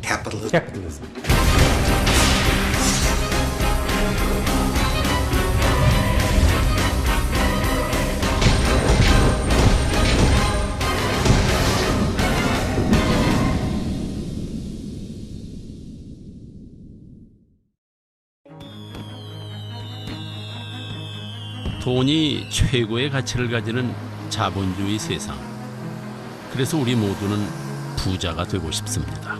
capitalism. 돈이 최고의 가치를 가지는 자본주의 세상. 그래서 우리 모두는 부자가 되고 싶습니다.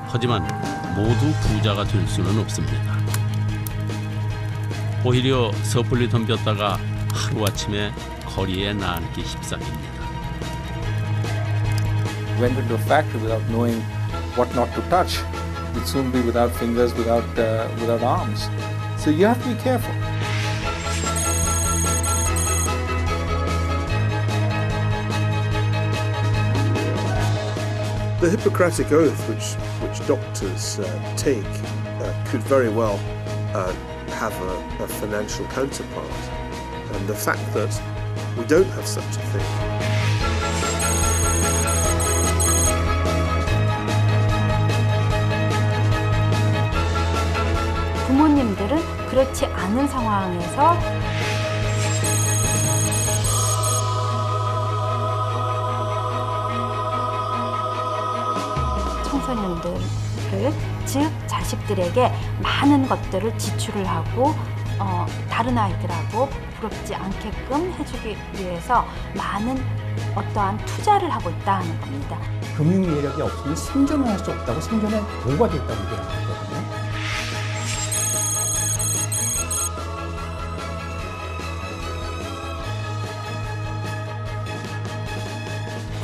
하지만 모두 부자가 될 수는 없습니다. 오히려 섣불리 덤볐다가 하루아침에 거리에 나앉기 십상입니다. Went into a factory without knowing what not to touch. You'd soon be without fingers, without arms. So you have to be careful. The Hippocratic Oath, which doctors take, could very well have a financial counterpart. And the fact that we don't have such a thing. 부모님들은 그렇지 않은 상황에서 청소년들을, 즉 자식들에게 많은 것들을 지출을 하고 다른 아이들하고 부럽지 않게끔 해주기 위해서 많은 어떠한 투자를 하고 있다는 겁니다. 금융 예력이 없으면 생존을 할 수 없다고, 생존에 도구가 됐다고 얘기하거든요.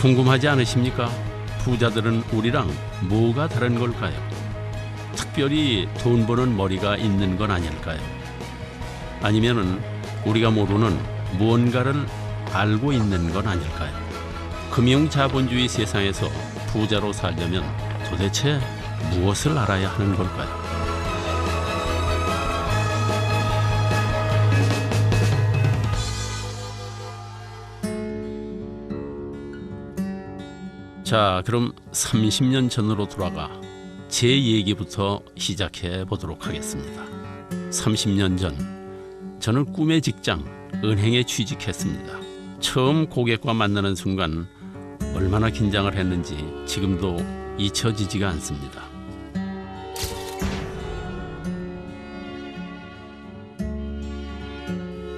궁금하지 않으십니까? 부자들은 우리랑 뭐가 다른 걸까요? 특별히 돈 버는 머리가 있는 건 아닐까요? 아니면은 우리가 모르는 무언가를 알고 있는 건 아닐까요? 금융 자본주의 세상에서 부자로 살려면 도대체 무엇을 알아야 하는 걸까요? 자, 그럼 30년 전으로 돌아가 제 얘기부터 시작해 보도록 하겠습니다. 30년 전 저는 꿈의 직장 은행에 취직했습니다. 처음 고객과 만나는 순간 얼마나 긴장을 했는지 지금도 잊혀지지가 않습니다.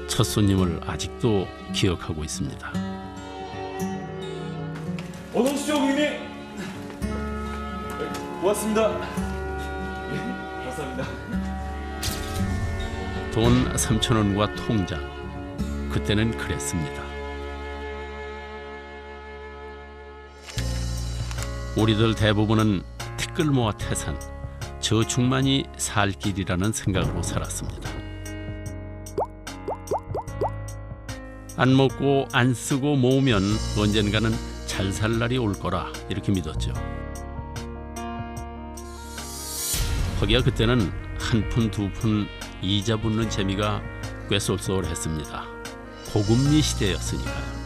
첫 손님을 아직도 기억하고 있습니다. 어서 오십시오, 고객님. 고맙습니다. 감사합니다. 돈 3,000원과 통장. 그때는 그랬습니다. 우리들 대부분은 티끌 모아 태산, 저축만이 살 길이라는 생각으로 살았습니다. 안 먹고 안 쓰고 모으면 언젠가는 잘 살 날이 올 거라 이렇게 믿었죠. 거기야 그때는 한 푼 두 푼 이자 붙는 재미가 꽤 쏠쏠했습니다. 고금리 시대였으니까요.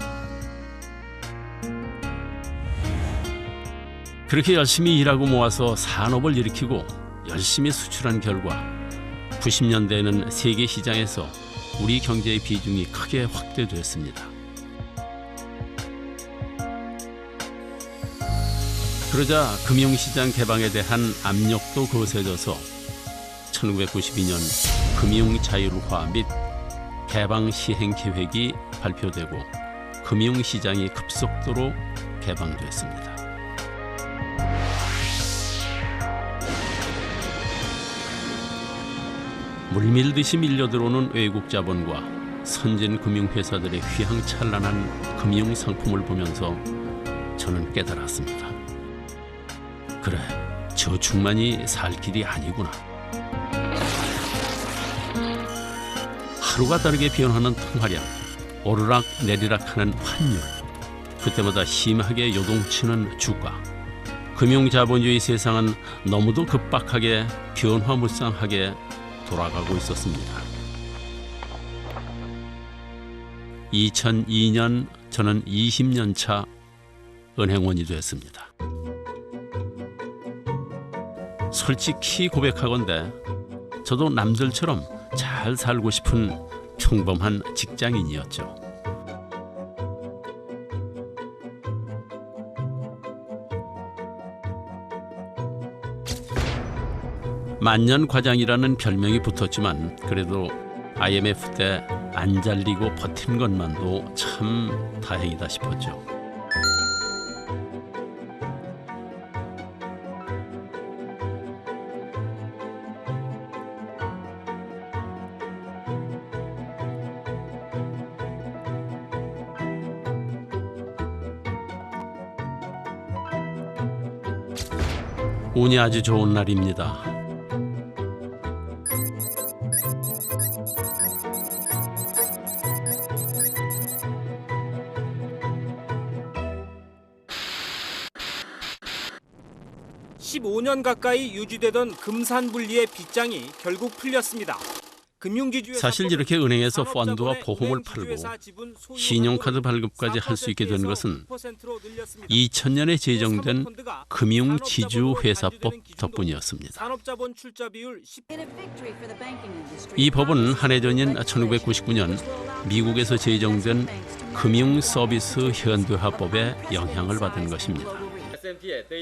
그렇게 열심히 일하고 모아서 산업을 일으키고 열심히 수출한 결과 90년대에는 세계 시장에서 우리 경제의 비중이 크게 확대됐습니다. 그러자 금융시장 개방에 대한 압력도 거세져서 1992년 금융자율화 및 개방 시행 계획이 발표되고 금융시장이 급속도로 개방됐습니다. 물밀듯이 밀려들어오는 외국 자본과 선진 금융회사들의 휘황찬란한 금융상품을 보면서 저는 깨달았습니다. 그래, 저축만이 살 길이 아니구나. 하루가 다르게 변하는 통화량, 오르락 내리락하는 환율, 그때마다 심하게 요동치는 주가. 금융자본주의 세상은 너무도 급박하게 변화무쌍하게 돌아가고 있었습니다. 2002년 저는 20년 차 은행원이 됐습니다. 솔직히 고백하건대 저도 남들처럼 잘 살고 싶은 평범한 직장인이었죠. 만년 과장이라는 별명이 붙었지만 그래도 IMF 때 안 잘리고 버틴 것만도 참 다행이다 싶었죠. 운이 아주 좋은 날입니다. (15년) 가까이 유지되던 금산분리의 빗장이 결국 풀렸습니다. 사실 이렇게 은행에서 펀드와 보험을 팔고 신용카드 발급까지 할 수 있게 된 것은 2000년에 제정된 금융지주회사법 덕분이었습니다. 이 법은 한 해 전인 1999년 미국에서 제정된 금융서비스 현대화법에 영향을 받은 것입니다.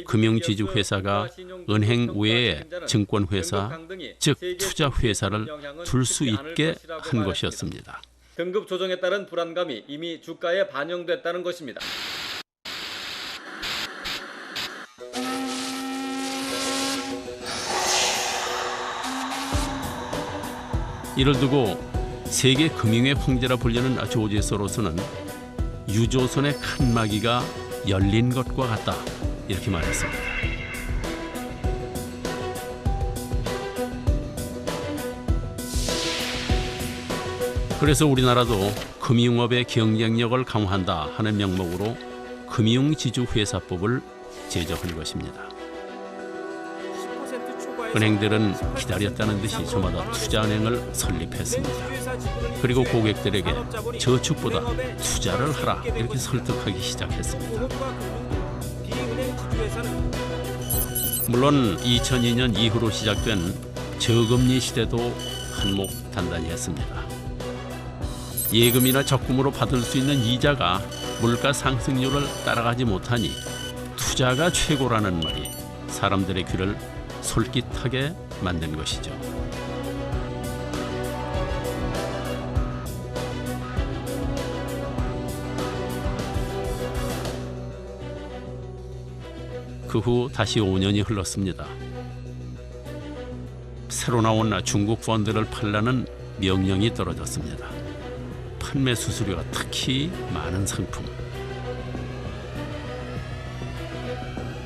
금융지주회사가 은행 외에 증권회사, 즉 투자회사를 둘 수 있게 한 것이었습니다. 등급 조정에 따른 불안감이 이미 주가에 반영됐다는 것입니다. 이를 두고 세계 금융의 황제라 불리는 조지 소로스는 유조선의 칸막이가 열린 것과 같다 이렇게 말했습니다. 그래서 우리나라도 금융업의 경쟁력을 강화한다 하는 명목으로 금융지주회사법을 제정한 것입니다. 은행들은 기다렸다는 듯이 저마다 투자은행을 설립했습니다. 그리고 고객들에게 저축보다 투자를 하라 이렇게 설득하기 시작했습니다. 물론 2002년 이후로 시작된 저금리 시대도 한몫 단단히 했습니다. 예금이나 적금으로 받을 수 있는 이자가 물가 상승률을 따라가지 못하니 투자가 최고라는 말이 사람들의 귀를 솔깃하게 만든 것이죠. 그 후 다시 5년이 흘렀습니다. 새로 나온 중국 펀드를 팔라는 명령이 떨어졌습니다. 판매 수수료가 특히 많은 상품.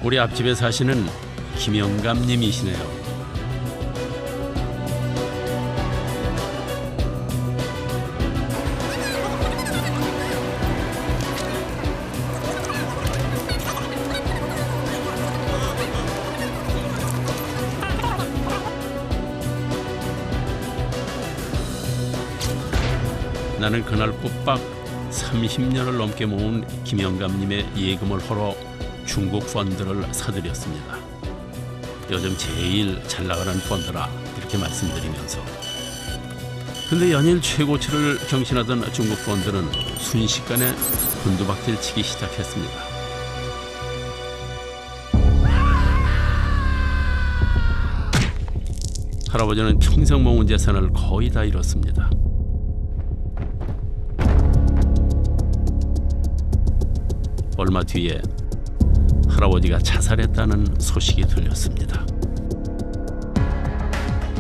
우리 앞집에 사시는 김영감님이시네요. 나는 그날 꼬박 30년을 넘게 모은 김영감님의 예금을 헐어 중국 펀드를 사들였습니다. 요즘 제일 잘 나가는 펀드라 이렇게 말씀드리면서 근데 연일 최고치를 경신하던 중국 펀드는 순식간에 곤두박질 치기 시작했습니다. 할아버지는 평생 모은 재산을 거의 다 잃었습니다. 얼마 뒤에 할아버지가 자살했다는 소식이 들렸습니다.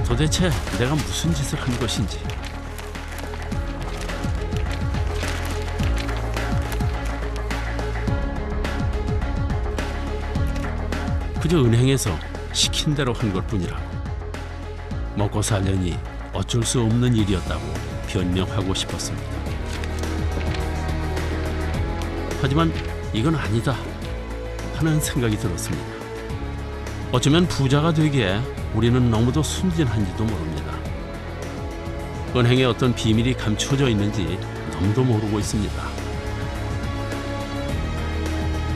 도대체 내가 무슨 짓을 한 것인지. 그저 은행에서 시킨 대로 한 것뿐이라고. 먹고 살려니 어쩔 수 없는 일이었다고 변명하고 싶었습니다. 하지만 이건 아니다 하는 생각이 들었습니다. 어쩌면 부자가 되기에 우리는 너무도 순진한지도 모릅니다. 은행에 어떤 비밀이 감춰져 있는지 너무도 모르고 있습니다.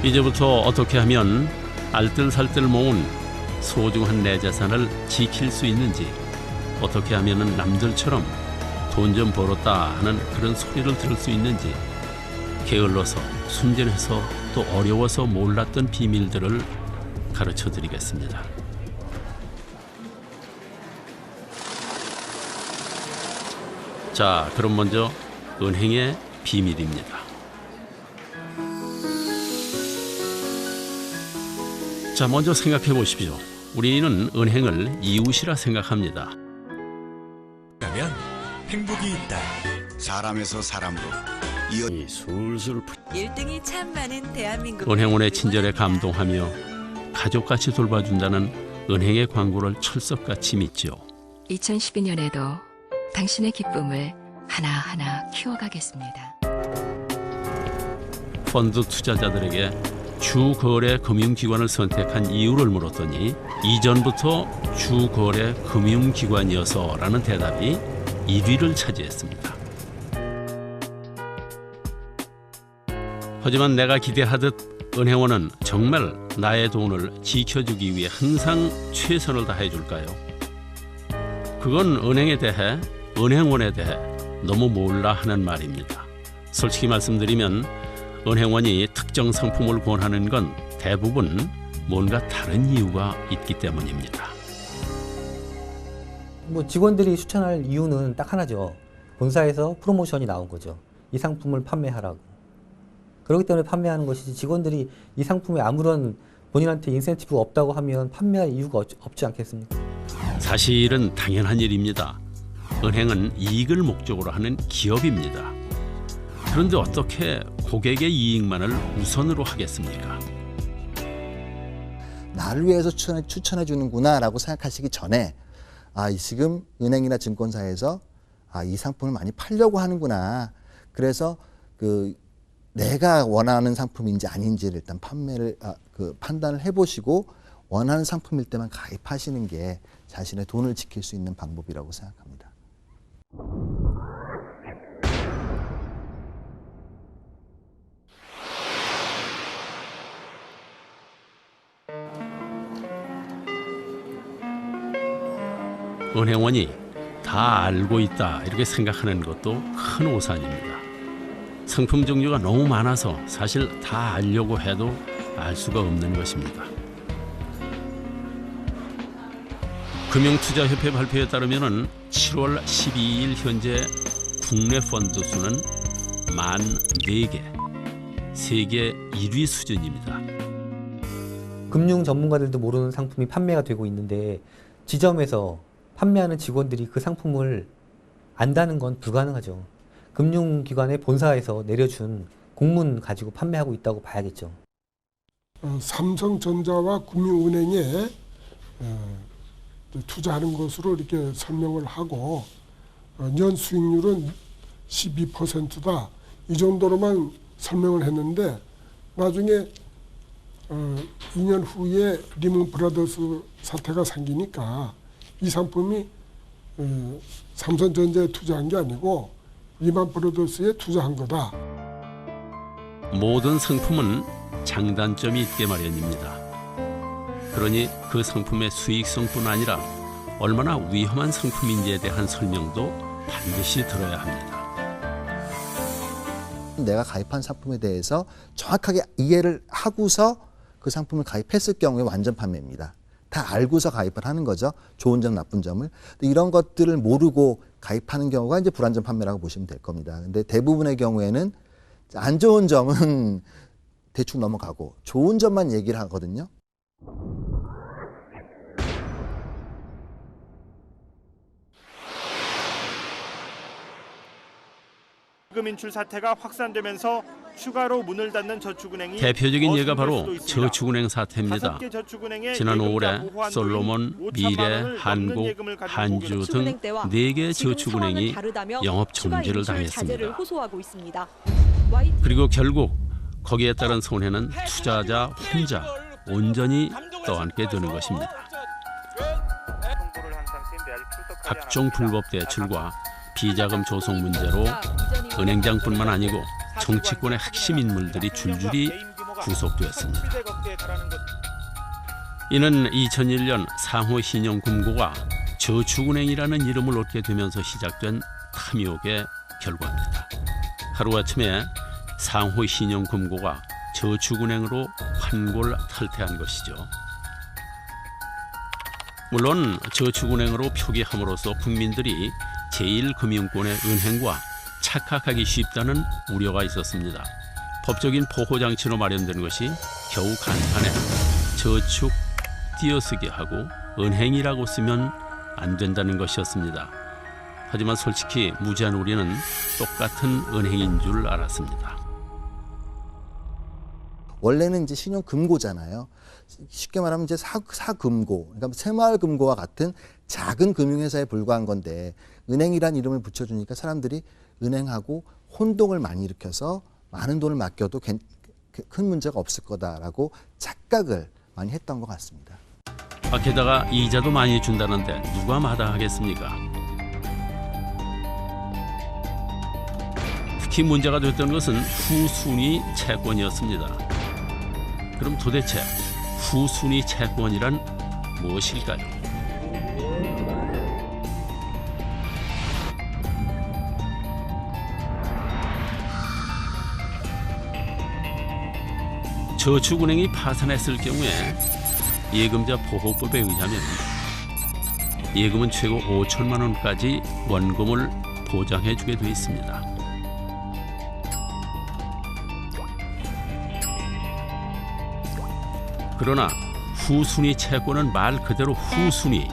이제부터 어떻게 하면 알뜰살뜰 모은 소중한 내 자산을 지킬 수 있는지, 어떻게 하면 남들처럼 돈 좀 벌었다 하는 그런 소리를 들을 수 있는지, 게을러서 순진해서 또 어려워서 몰랐던 비밀들을 가르쳐 드리겠습니다. 자, 그럼 먼저 은행의 비밀입니다. 자, 먼저 생각해 보십시오. 우리는 은행을 이웃이라 생각합니다. 가면 행복이 있다. 사람에서 사람으로 이 술술 1등이 참 많은 대한민국. 은행원의 친절에 감동하며 가족같이 돌봐준다는 은행의 광고를 철석같이 믿죠. 2012년에도 당신의 기쁨을 하나하나 키워가겠습니다. 펀드 투자자들에게 주거래 금융기관을 선택한 이유를 물었더니 이전부터 주거래 금융기관이어서라는 대답이 1위를 차지했습니다. 하지만 내가 기대하듯 은행원은 정말 나의 돈을 지켜주기 위해 항상 최선을 다해줄까요? 그건 은행에 대해, 은행원에 대해 너무 몰라 하는 말입니다. 솔직히 말씀드리면 은행원이 특정 상품을 권하는 건 대부분 뭔가 다른 이유가 있기 때문입니다. 뭐 직원들이 추천할 이유는 딱 하나죠. 본사에서 프로모션이 나온 거죠. 이 상품을 판매하라고. 그렇기 때문에 판매하는 것이지, 직원들이 이 상품에 아무런 본인한테 인센티브가 없다고 하면 판매할 이유가 없지 않겠습니까? 사실은 당연한 일입니다. 은행은 이익을 목적으로 하는 기업입니다. 그런데 어떻게 고객의 이익만을 우선으로 하겠습니까? 나를 위해서 추천해 주는구나 라고 생각하시기 전에, 지금 은행이나 증권사에서 이 상품을 많이 팔려고 하는구나. 그래서 내가 원하는 상품인지 아닌지를 일단 판단을 해보시고, 원하는 상품일 때만 가입하시는 게 자신의 돈을 지킬 수 있는 방법이라고 생각합니다. 은행원이 다 알고 있다 이렇게 생각하는 것도 큰 오산입니다. 상품 종류가 너무 많아서 사실 다 알려고 해도 알 수가 없는 것입니다. 금융투자협회 발표에 따르면 7월 12일 현재 국내 펀드 수는 14개, 세계 1위 수준입니다. 금융 전문가들도 모르는 상품이 판매가 되고 있는데, 지점에서 판매하는 직원들이 그 상품을 안다는 건 불가능하죠. 금융기관의 본사에서 내려준 공문 가지고 판매하고 있다고 봐야겠죠. 삼성전자와 금융은행에 투자하는 것으로 이렇게 설명을 하고, 년 수익률은 12%다. 이 정도로만 설명을 했는데, 나중에 2년 후에 리먼 브라더스 사태가 생기니까 이 상품이 삼성전자에 투자한 게 아니고 리먼 브라더스에 투자한 거다. 모든 상품은 장단점이 있게 마련입니다. 그러니 그 상품의 수익성뿐 아니라 얼마나 위험한 상품인지에 대한 설명도 반드시 들어야 합니다. 내가 가입한 상품에 대해서 정확하게 이해를 하고서 그 상품을 가입했을 경우에 완전 판매입니다. 다 알고서 가입을 하는 거죠. 좋은 점, 나쁜 점을. 이런 것들을 모르고 가입하는 경우가 이제 불완전 판매라고 보시면 될 겁니다. 근데 대부분의 경우에는 안 좋은 점은 대충 넘어가고 좋은 점만 얘기를 하거든요. 세금 인출 사태가 확산되면서 추가로 문을 닫는 저축은행이 대표적인 예가 바로 저축은행 사태입니다. 지난 5월에 솔로몬, 미래, 한국, 한주 등 4개 저축은행이 영업 정지를 당했습니다. 그리고 결국 거기에 따른 손해는 투자자 혼자 온전히 떠안게 되는 것입니다. 각종 불법 대출과 비자금 조성 문제로 은행장뿐만 아니고 정치권의 핵심 인물들이 줄줄이 구속되었습니다. 이는 2001년 상호신용금고가 저축은행이라는 이름을 얻게 되면서 시작된 탐욕의 결과입니다. 하루아침에 상호신용금고가 저축은행으로 환골탈태한 것이죠. 물론 저축은행으로 표기함으로써 국민들이 제1금융권의 은행과 착각하기 쉽다는 우려가 있었습니다. 법적인 보호장치로 마련된 것이 겨우 간판에 저축 띄어쓰기 하고 은행이라고 쓰면 안 된다는 것이었습니다. 하지만 솔직히 무지한 우리는 똑같은 은행인 줄 알았습니다. 원래는 이제 신용금고잖아요. 쉽게 말하면 이제 사금고, 그러니까 새마을금고와 같은 작은 금융회사에 불과한 건데 은행이란 이름을 붙여주니까 사람들이 은행하고 혼동을 많이 일으켜서 많은 돈을 맡겨도 큰 문제가 없을 거다라고 착각을 많이 했던 것 같습니다. 게다가 이자도 많이 준다는데 누가 마다하겠습니까? 특히 문제가 됐던 것은 후순위 채권이었습니다. 그럼 도대체 후순위 채권이란 무엇일까요? 저축은행이 파산했을 경우에 예금자 보호법에 의하면 예금은 최고 5천만 원까지 원금을 보장해주게 돼 있습니다. 그러나 후순위 채권은 말 그대로 후순위,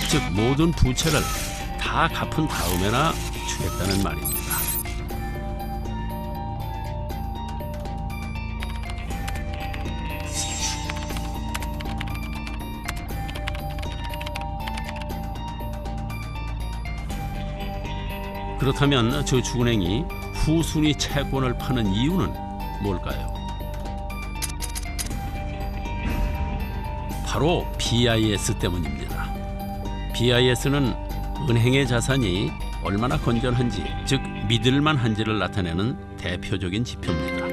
즉 모든 부채를 다 갚은 다음에나 주겠다는 말입니다. 그렇다면 저축은행이 후순위 채권을 파는 이유는 뭘까요? 바로 BIS 때문입니다. BIS는 은행의 자산이 얼마나 건전한지, 즉 믿을만한지를 나타내는 대표적인 지표입니다.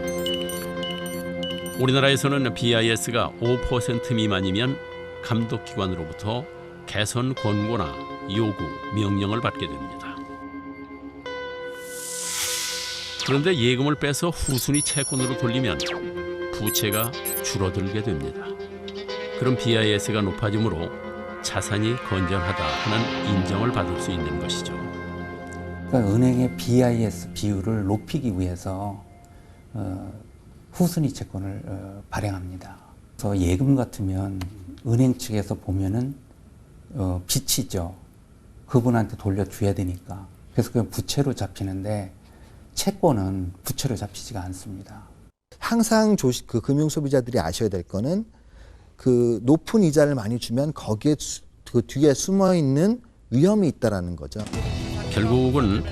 우리나라에서는 BIS가 5% 미만이면 감독기관으로부터 개선 권고나 요구, 명령을 받게 됩니다. 그런데 예금을 빼서 후순위 채권으로 돌리면 부채가 줄어들게 됩니다. 그럼 BIS가 높아지므로 자산이 건전하다 하는 인정을 받을 수 있는 것이죠. 그러니까 은행의 BIS 비율을 높이기 위해서 후순위 채권을 발행합니다. 그래서 예금 같으면 은행 측에서 보면은 빚이죠. 그분한테 돌려줘야 되니까. 그래서 그냥 부채로 잡히는데 채권은 부채로 잡히지가 않습니다. 항상 그 금융 소비자들이 아셔야 될 거는 그 높은 이자를 많이 주면 거기에 그 뒤에 숨어 있는 위험이 있다라는 거죠. 결국은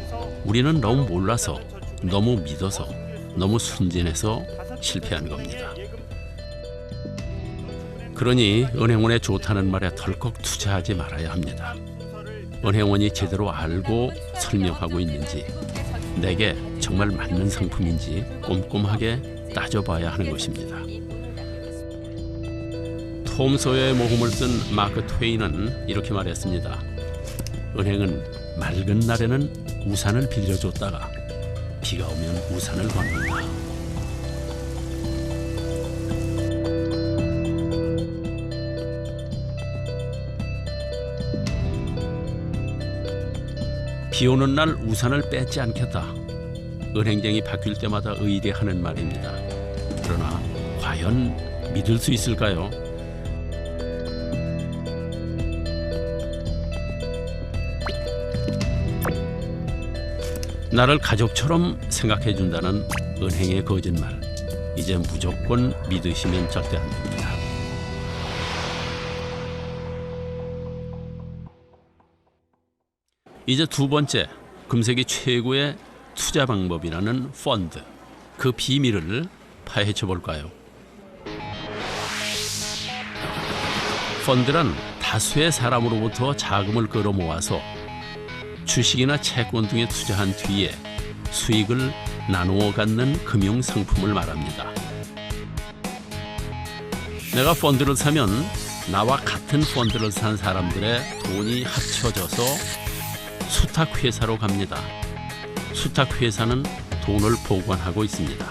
우리는 너무 몰라서, 너무 믿어서, 너무 순진해서 실패한 겁니다. 그러니 은행원의 좋다는 말에 덜컥 투자하지 말아야 합니다. 은행원이 제대로 알고 설명하고 있는지, 내게 정말 맞는 상품인지 꼼꼼하게 따져봐야 하는 것입니다. 톰 소여의 모험을 쓴 마크 트웨인은 이렇게 말했습니다. 은행은 맑은 날에는 우산을 빌려줬다가 비가 오면 우산을 건넨다. 비 오는 날 우산을 뺏지 않겠다. 은행쟁이 바뀔 때마다 의뢰하는 말입니다. 그러나 과연 믿을 수 있을까요? 나를 가족처럼 생각해준다는 은행의 거짓말. 이제 무조건 믿으시면 절대 안 됩니다. 이제 두 번째, 금세기 최고의 투자 방법이라는 펀드. 그 비밀을 파헤쳐 볼까요? 펀드란 다수의 사람으로부터 자금을 끌어모아서 주식이나 채권 등에 투자한 뒤에 수익을 나누어 갖는 금융 상품을 말합니다. 내가 펀드를 사면 나와 같은 펀드를 산 사람들의 돈이 합쳐져서 수탁회사로 갑니다. 수탁회사는 돈을 보관하고 있습니다.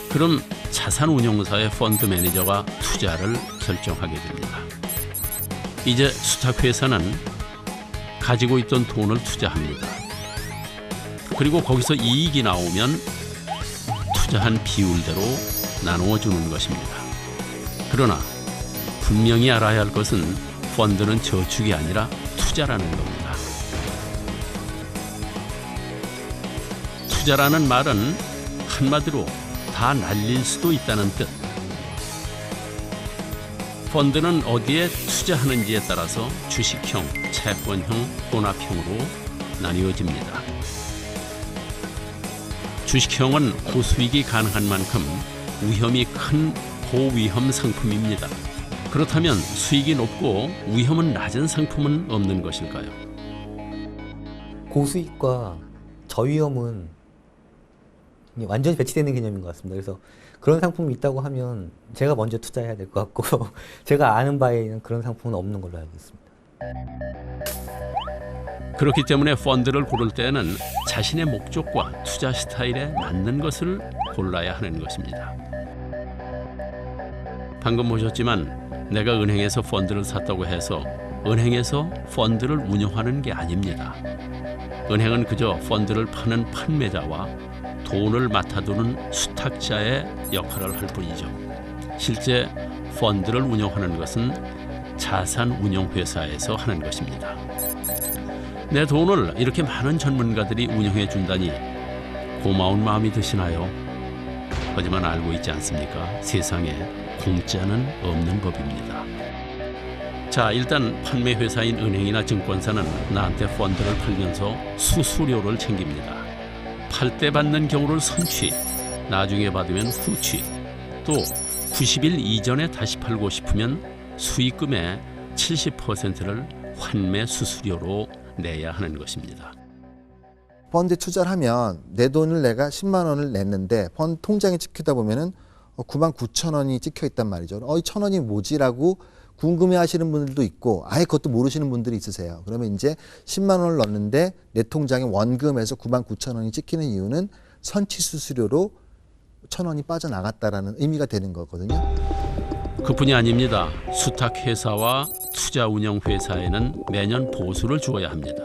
그럼 자산운용사의 펀드 매니저가 투자를 결정하게 됩니다. 이제 수탁회사는 가지고 있던 돈을 투자합니다. 그리고 거기서 이익이 나오면 투자한 비율대로 나누어 주는 것입니다. 그러나 분명히 알아야 할 것은 펀드는 저축이 아니라 투자라는 겁니다. 투자라는 말은 한마디로 다 날릴 수도 있다는 뜻. 펀드는 어디에 투자하는지에 따라서 주식형, 채권형, 혼합형으로 나뉘어집니다. 주식형은 고수익이 가능한 만큼 위험이 큰 고위험 상품입니다. 그렇다면 수익이 높고 위험은 낮은 상품은 없는 것일까요? 고수익과 저위험은 완전히 배치되는 개념인 것 같습니다. 그래서 그런 상품이 있다고 하면 제가 먼저 투자해야 될 것 같고 제가 아는 바에는 그런 상품은 없는 걸로 알고 있습니다. 그렇기 때문에 펀드를 고를 때는 자신의 목적과 투자 스타일에 맞는 것을 골라야 하는 것입니다. 방금 보셨지만 내가 은행에서 펀드를 샀다고 해서 은행에서 펀드를 운영하는 게 아닙니다. 은행은 그저 펀드를 파는 판매자와 돈을 맡아두는 수탁자의 역할을 할 뿐이죠. 실제 펀드를 운영하는 것은 자산운용회사에서 하는 것입니다. 내 돈을 이렇게 많은 전문가들이 운영해 준다니 고마운 마음이 드시나요? 하지만 알고 있지 않습니까? 세상에 공짜는 없는 법입니다. 자, 일단 판매회사인 은행이나 증권사는 나한테 펀드를 팔면서 수수료를 챙깁니다. 팔 때 받는 경우를 선취, 나중에 받으면 후취, 또 90일 이전에 다시 팔고 싶으면 수익금의 70%를 환매 수수료로 내야 하는 것입니다. 펀드에 투자를 하면 내 돈을 내가 10만 원을 냈는데 펀드 통장에 찍히다 보면은 99,000원이 찍혀 있단 말이죠. 이 1,000원이 뭐지라고 궁금해하시는 분들도 있고 아예 그것도 모르시는 분들이 있으세요. 그러면 이제 10만 원을 넣었는데 내 통장에 원금에서 99,000원이 찍히는 이유는 선취 수수료로 1,000원이 빠져나갔다라는 의미가 되는 거거든요. 그뿐이 아닙니다. 수탁회사와 투자운용회사에는 매년 보수를 주어야 합니다.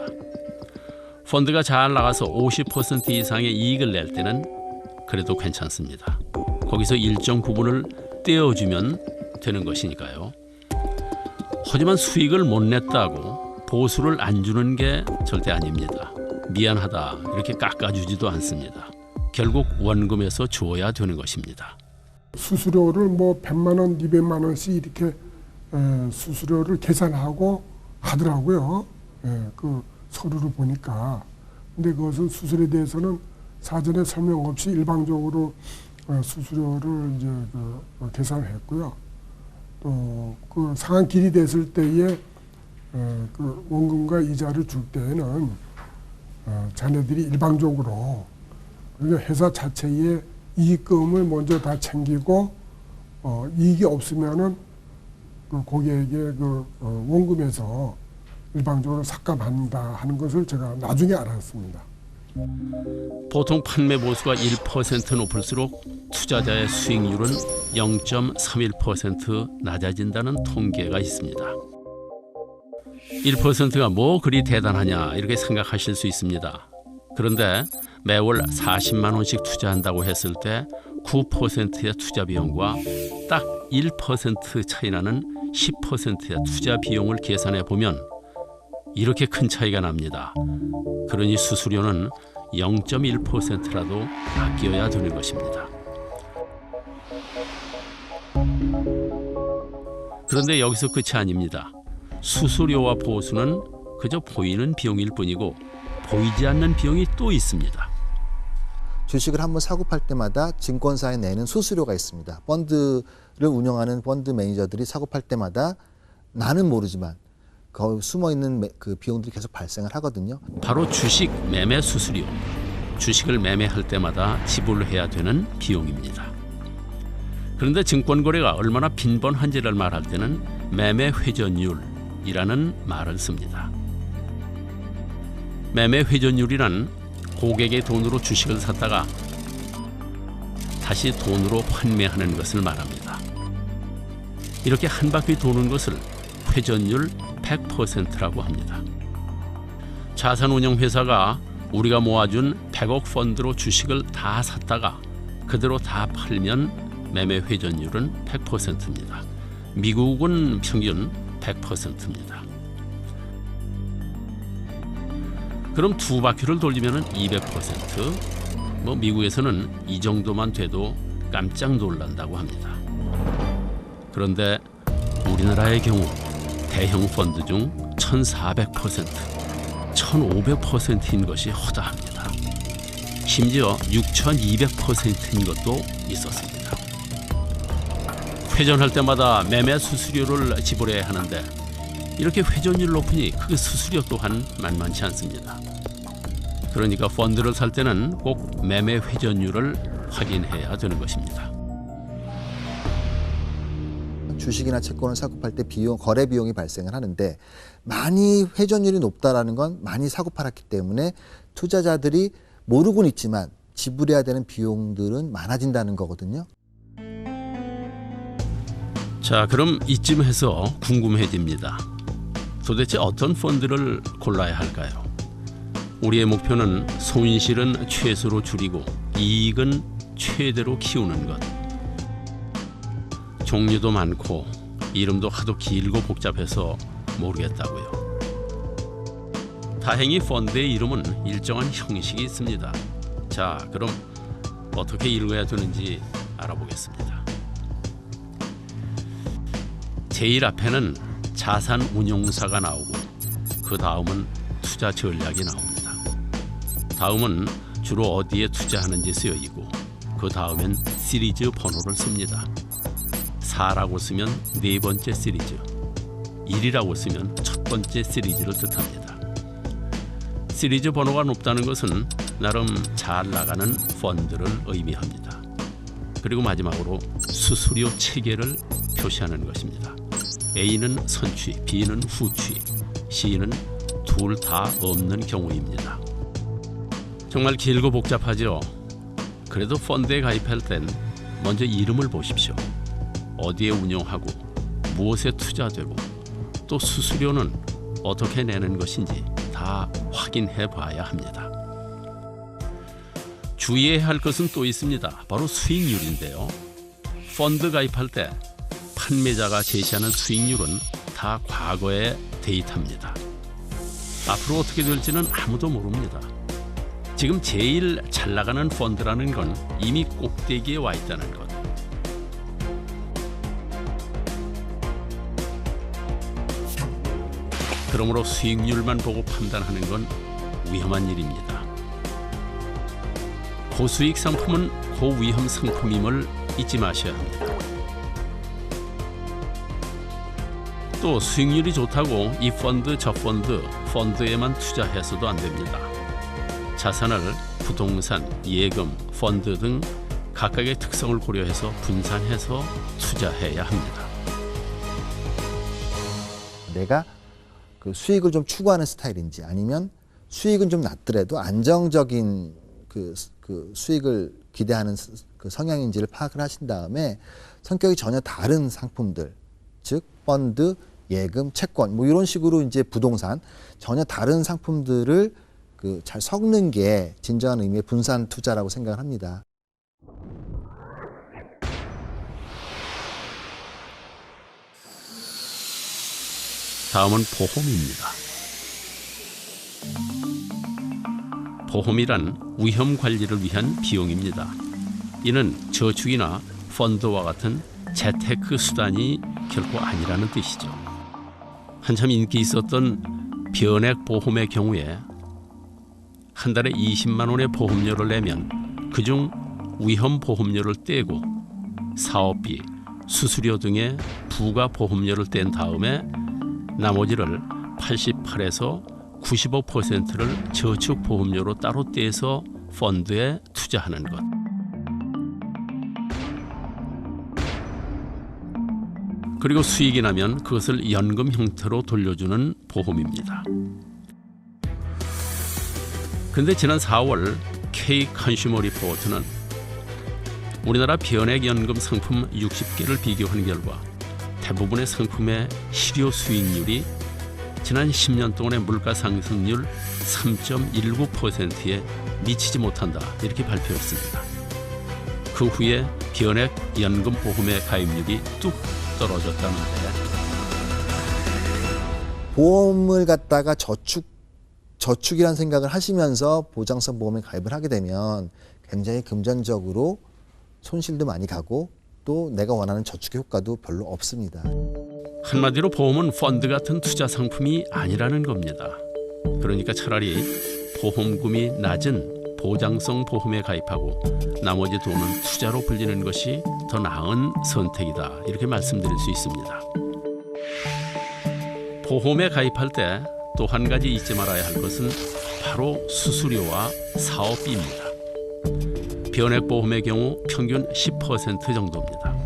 펀드가 잘 나가서 50% 이상의 이익을 낼 때는 그래도 괜찮습니다. 거기서 일정 부분을 떼어주면 되는 것이니까요. 하지만 수익을 못 냈다고 보수를 안 주는 게 절대 아닙니다. 미안하다 이렇게 깎아주지도 않습니다. 결국 원금에서 주어야 되는 것입니다. 수수료를 뭐 100만 원, 200만 원씩 이렇게 수수료를 계산하고 하더라고요. 그 서류를 보니까. 근데 그것은 수수료에 대해서는 사전에 설명 없이 일방적으로 수수료를 이제 계산을 했고요. 또 그 상한길이 됐을 때에 그 원금과 이자를 줄 때에는 자네들이 일방적으로 그러니까 회사 자체의 이익금을 먼저 다 챙기고 이익이 없으면은 그 고객에게 그 원금에서 일방적으로 삭감한다 하는 것을 제가 나중에 알았습니다. 보통 판매 보수가 1% 높을수록 투자자의 수익률은 0.31% 낮아진다는 통계가 있습니다. 1%가 뭐 그리 대단하냐 이렇게 생각하실 수 있습니다. 그런데 매월 40만 원씩 투자한다고 했을 때 9%의 투자 비용과 딱 1% 차이 나는 10%의 투자 비용을 계산해 보면 이렇게 큰 차이가 납니다. 그러니 수수료는 0.1%라도 아껴야 되는 것입니다. 그런데 여기서 끝이 아닙니다. 수수료와 보수는 그저 보이는 비용일 뿐이고 보이지 않는 비용이 또 있습니다. 주식을 한번 사고 팔 때마다 증권사에 내는 수수료가 있습니다. 펀드를 운영하는 펀드 매니저들이 사고 팔 때마다 나는 모르지만 거기 숨어있는 그 비용들이 계속 발생을 하거든요. 바로 주식 매매 수수료, 주식을 매매할 때마다 지불해야 되는 비용입니다. 그런데 증권거래가 얼마나 빈번한지를 말할 때는 매매 회전율이라는 말을 씁니다. 매매 회전율이란 고객의 돈으로 주식을 샀다가 다시 돈으로 환매하는 것을 말합니다. 이렇게 한 바퀴 도는 것을 회전율 100%라고 합니다. 자산운용회사가 우리가 모아준 100억 펀드로 주식을 다 샀다가 그대로 다 팔면 매매 회전율은 100%입니다. 미국은 평균 100%입니다. 그럼 두 바퀴를 돌리면 200%, 미국에서는 이 정도만 돼도 깜짝 놀란다고 합니다. 그런데 우리나라의 경우 대형 펀드 중 1,400%, 1,500%인 것이 허다합니다. 심지어 6,200%인 것도 있었습니다. 회전할 때마다 매매 수수료를 지불해야 하는데 이렇게 회전율 높으니 그 수수료 또한 만만치 않습니다. 그러니까 펀드를 살 때는 꼭 매매 회전율을 확인해야 되는 것입니다. 주식이나 채권을 사고 팔 때 거래 비용이 발생을 하는데 많이 회전율이 높다라는 건 많이 사고 팔았기 때문에 투자자들이 모르고는 있지만 지불해야 되는 비용들은 많아진다는 거거든요. 자, 그럼 이쯤 해서 궁금해집니다. 도대체 어떤 펀드를 골라야 할까요? 우리의 목표는 손실은 최소로 줄이고 이익은 최대로 키우는 것. 종류도 많고 이름도 하도 길고 복잡해서 모르겠다고요. 다행히 펀드의 이름은 일정한 형식이 있습니다. 자, 그럼 어떻게 읽어야 되는지 알아보겠습니다. 제일 앞에는 자산운용사가 나오고 그 다음은 투자 전략이 나옵니다. 다음은 주로 어디에 투자하는지 쓰여있고 그 다음엔 시리즈 번호를 씁니다. 4라고 쓰면 네 번째 시리즈, 1이라고 쓰면 첫 번째 시리즈를 뜻합니다. 시리즈 번호가 높다는 것은 나름 잘 나가는 펀드를 의미합니다. 그리고 마지막으로 수수료 체계를 표시하는 것입니다. A는 선취, B는 후취, C는 둘 다 없는 경우입니다. 정말 길고 복잡하죠? 그래도 펀드에 가입할 땐 먼저 이름을 보십시오. 어디에 운용하고 무엇에 투자되고 또 수수료는 어떻게 내는 것인지 다 확인해 봐야 합니다. 주의해야 할 것은 또 있습니다. 바로 수익률인데요. 펀드 가입할 때 판매자가 제시하는 수익률은 다 과거의 데이터입니다. 앞으로 어떻게 될지는 아무도 모릅니다. 지금 제일 잘 나가는 펀드라는 건 이미 꼭대기에 와 있다는 것. 그러므로 수익률만 보고 판단하는 건 위험한 일입니다. 고수익 상품은 고위험 상품임을 잊지 마셔야 합니다. 또 수익률이 좋다고 이 펀드 저 펀드에만 투자해서도 안 됩니다. 자산을 부동산, 예금, 펀드 등 각각의 특성을 고려해서 분산해서 투자해야 합니다. 내가 그 수익을 좀 추구하는 스타일인지 아니면 수익은 좀 낮더라도 안정적인 그 수익을 기대하는 그 성향인지를 파악을 하신 다음에 성격이 전혀 다른 상품들, 즉 펀드, 예금, 채권 이런 식으로 이제 부동산 전혀 다른 상품들을 잘 섞는 게 진정한 의미의 분산 투자라고 생각을 합니다. 다음은 보험입니다. 보험이란 위험 관리를 위한 비용입니다. 이는 저축이나 펀드와 같은 재테크 수단이 결코 아니라는 뜻이죠. 한참 인기 있었던 변액 보험의 경우에 한 달에 20만 원의 보험료를 내면 그중 위험 보험료를 떼고 사업비, 수수료 등의 부가 보험료를 뗀 다음에 나머지를 88에서 95%를 저축 보험료로 따로 떼서 펀드에 투자하는 것. 그리고 수익이 나면 그것을 연금 형태로 돌려주는 보험입니다. 근데 지난 4월 K 컨슈머 리포트는 우리나라 변액연금 상품 60개를 비교한 결과 대부분의 상품의 실효 수익률이 지난 10년 동안의 물가 상승률 3.19%에 미치지 못한다 이렇게 발표했습니다. 그 후에 변액연금 보험의 가입률이 뚝 떨어졌다는데 보험을 갖다가 저축이라는 생각을 하시면서 보장성 보험에 가입을 하게 되면 굉장히 금전적으로 손실도 많이 가고 또 내가 원하는 저축의 효과도 별로 없습니다. 한마디로 보험은 펀드 같은 투자 상품이 아니라는 겁니다. 그러니까 차라리 보험금이 낮은 보장성 보험에 가입하고 나머지 돈은 투자로 불리는 것이 더 나은 선택이다 이렇게 말씀드릴 수 있습니다. 보험에 가입할 때 또 한 가지 잊지 말아야 할 것은 바로 수수료와 사업비입니다. 변액보험의 경우 평균 10% 정도입니다.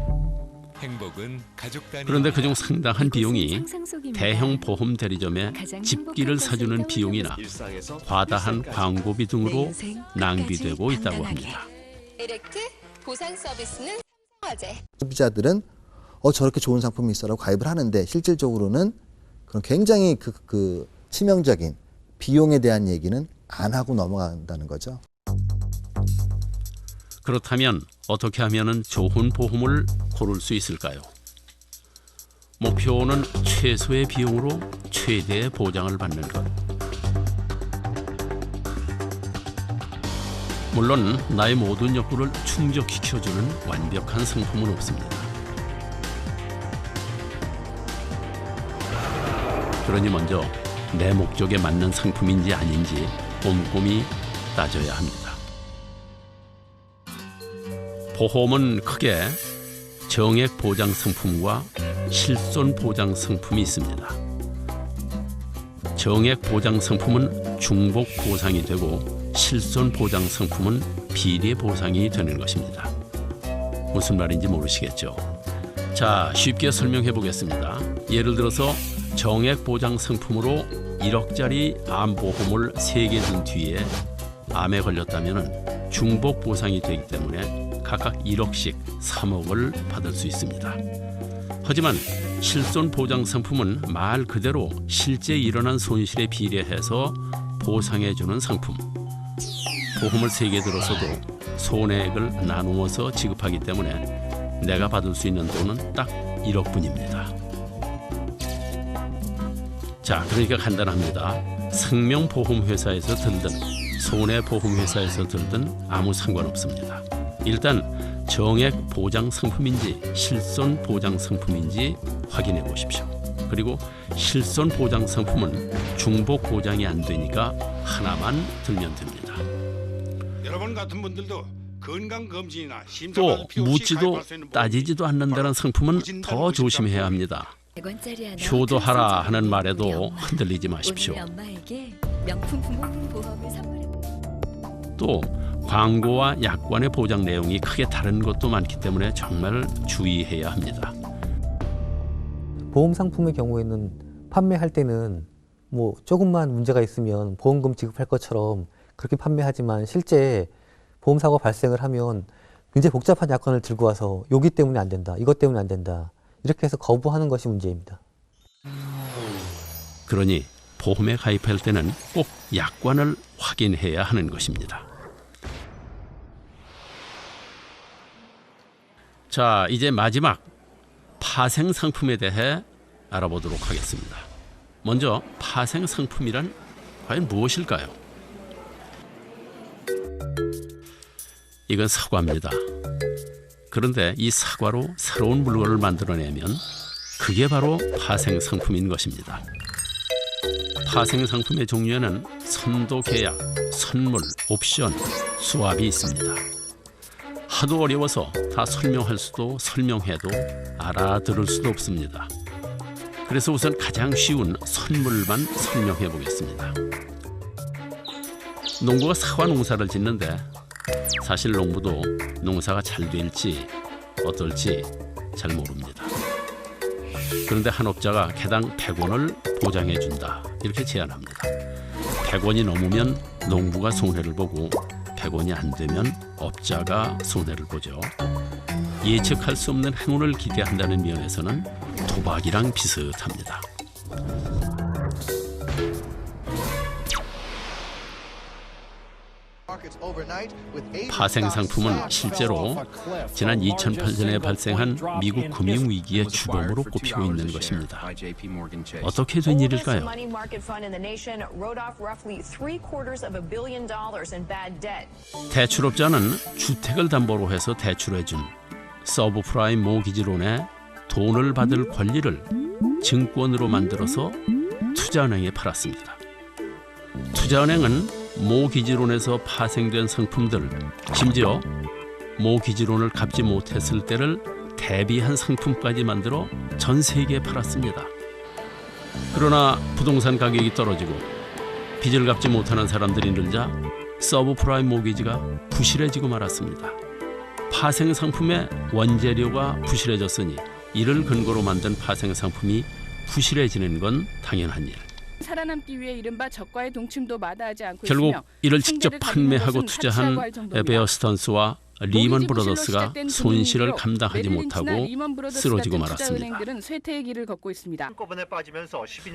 행복은 가족 단위. 그런데 그중 상당한 비용이 대형 보험 대리점에 집기를 사주는 비용이나 과다한 광고비 등으로 낭비되고 있다고 합니다. 에렉트 보상 서비스는 화제. 소비자들은 저렇게 좋은 상품이 있어라고 가입을 하는데 실질적으로는 그런 굉장히 그 치명적인 비용에 대한 얘기는 안 하고 넘어간다는 거죠. 그렇다면 어떻게 하면 좋은 보험을 고를 수 있을까요? 목표는 최소의 비용으로 최대의 보장을 받는 것. 물론 나의 모든 욕구를 충족시켜주는 완벽한 상품은 없습니다. 그러니 먼저 내 목적에 맞는 상품인지 아닌지 꼼꼼히 따져야 합니다. 보험은 크게 정액 보장 상품과 실손 보장 상품이 있습니다. 정액 보장 상품은 중복 보상이 되고 실손 보장 상품은 비례 보상이 되는 것입니다. 무슨 말인지 모르시겠죠? 자, 쉽게 설명해 보겠습니다. 예를 들어서 정액 보장 상품으로 1억짜리 암보험을 3개 든 뒤에 암에 걸렸다면 중복 보상이 되기 때문에 각각 1억씩 3억을 받을 수 있습니다. 하지만 실손 보장 상품은 말 그대로 실제 일어난 손실에 비례해서 보상해주는 상품. 보험을 3개 들어서도 손해액을 나누어서 지급하기 때문에 내가 받을 수 있는 돈은 딱 1억뿐입니다. 자, 그러니까 간단합니다. 생명보험회사에서 들든 손해보험회사에서 들든 아무 상관없습니다. 일단 정액 보장 상품인지 실손 보장 상품인지 확인해 보십시오. 그리고 실손 보장 상품은 중복 보장이 안 되니까 하나만 들면 됩니다. 여러분 같은 분들도 건강검진이나 또 묻지도 따지지도 않는다는 상품은 더 조심해야 합니다. 효도하라 하는 말에도 흔들리지 마십시오. 또 광고와 약관의 보장 내용이 크게 다른 것도 많기 때문에 정말 주의해야 합니다. 보험 상품의 경우에는 판매할 때는 뭐 조금만 문제가 있으면 보험금 지급할 것처럼 그렇게 판매하지만 실제 보험 사고 발생을 하면 굉장히 복잡한 약관을 들고 와서 여기 때문에 안 된다, 이것 때문에 안 된다 이렇게 해서 거부하는 것이 문제입니다. 그러니 보험에 가입할 때는 꼭 약관을 확인해야 하는 것입니다. 자, 이제 마지막 파생 상품에 대해 알아보도록 하겠습니다. 먼저 파생 상품이란 과연 무엇일까요? 이건 사과입니다. 그런데 이 사과로 새로운 물건을 만들어내면 그게 바로 파생 상품인 것입니다. 파생 상품의 종류에는 선도 계약, 선물, 옵션, 수합이 있습니다. 하도 어려워서 다 설명할 수도 설명해도 알아들을 수도 없습니다. 그래서 우선 가장 쉬운 선물만 설명해 보겠습니다. 농부가 사과 농사를 짓는데 사실 농부도 농사가 잘 될지 어떨지 잘 모릅니다. 그런데 한 업자가 개당 100원을 보장해 준다 이렇게 제안합니다. 100원이 넘으면 농부가 손해를 보고 100원이 안 되면 업자가 손해를 보죠. 예측할 수 없는 행운을 기대한다는 면에서는 도박이랑 비슷합니다. 파생 상품은 실제로 지난 2008년에 발생한 미국 금융위기의 주범으로 꼽히고 있는 것입니다. 어떻게 된 일일까요? 대출업자는 주택을 담보로 해서 대출해준 서브프라임 모기지론에 돈을 받을 권리를 증권으로 만들어서 투자은행에 팔았습니다. 투자은행은 모기지론에서 파생된 상품들, 심지어 모기지론을 갚지 못했을 때를 대비한 상품까지 만들어 전 세계에 팔았습니다. 그러나 부동산 가격이 떨어지고 빚을 갚지 못하는 사람들이 늘자 서브프라임 모기지가 부실해지고 말았습니다. 파생 상품의 원재료가 부실해졌으니 이를 근거로 만든 파생 상품이 부실해지는 건 당연한 일. 살아남기 위해 이른바 저가의 동침도 마다하지 않고 결국 있으며 이를 직접 판매하고 투자한 베어 스턴스와 리먼 브로더스가 손실을 감당하지 못하고 쓰러지고 말았습니다. 쇠퇴의 길을 걷고 있습니다.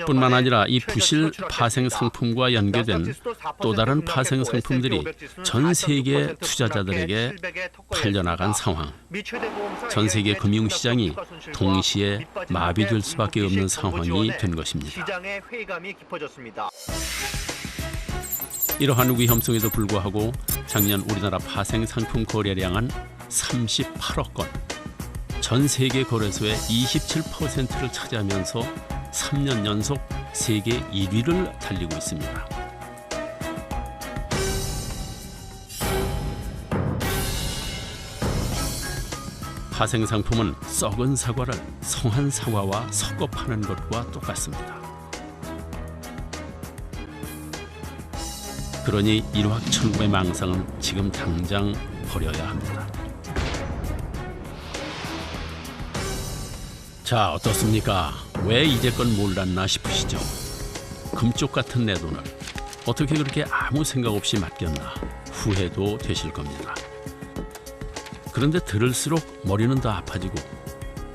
뿐만 아니라 이 부실 파생 상품과 연계된 또 다른 파생 상품들이 전 세계 투자자들에게 팔려나간 상황. 전 세계 금융시장이 동시에 마비될 수밖에 없는 상황이 된 것입니다. 이러한 위험성에도 불구하고 작년 우리나라 파생 상품 거래량은 38억 건, 전 세계 거래소의 27%를 차지하면서 3년 연속 세계 1위를 달리고 있습니다. 파생 상품은 썩은 사과를 성한 사과와 섞어 파는 것과 똑같습니다. 그러니 일확천금의 망상은 지금 당장 버려야 합니다. 자, 어떻습니까? 왜 이제껏 몰랐나 싶으시죠? 금쪽 같은 내 돈을 어떻게 그렇게 아무 생각 없이 맡겼나 후회도 되실 겁니다. 그런데 들을수록 머리는 더 아파지고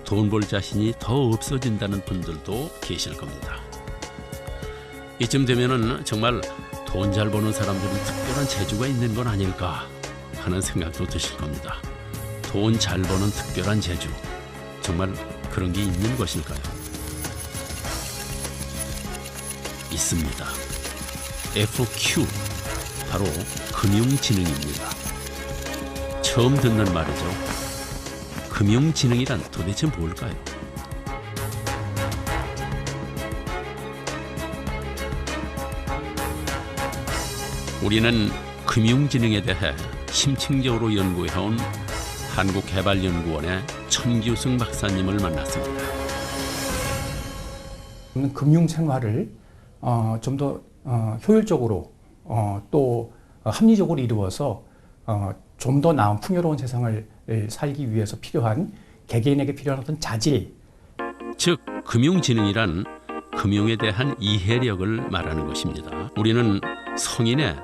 돈 벌 자신이 더 없어진다는 분들도 계실 겁니다. 이쯤 되면은 정말 돈 잘 버는 사람들은 특별한 재주가 있는 건 아닐까 하는 생각도 드실 겁니다. 돈 잘 버는 특별한 재주, 정말 그런 게 있는 것일까요? 있습니다. FQ, 바로 금융지능입니다. 처음 듣는 말이죠. 금융지능이란 도대체 뭘까요? 우리는 금융지능에 대해 심층적으로 연구해온 한국개발연구원의 천규승 박사님을 만났습니다. 금융생활을 좀 더 효율적으로 또 합리적으로 이루어서 좀 더 나은 풍요로운 세상을 살기 위해서 필요한 개개인에게 필요한 어떤 자질, 즉 금융지능이란 금융에 대한 이해력을 말하는 것입니다. 우리는 성인의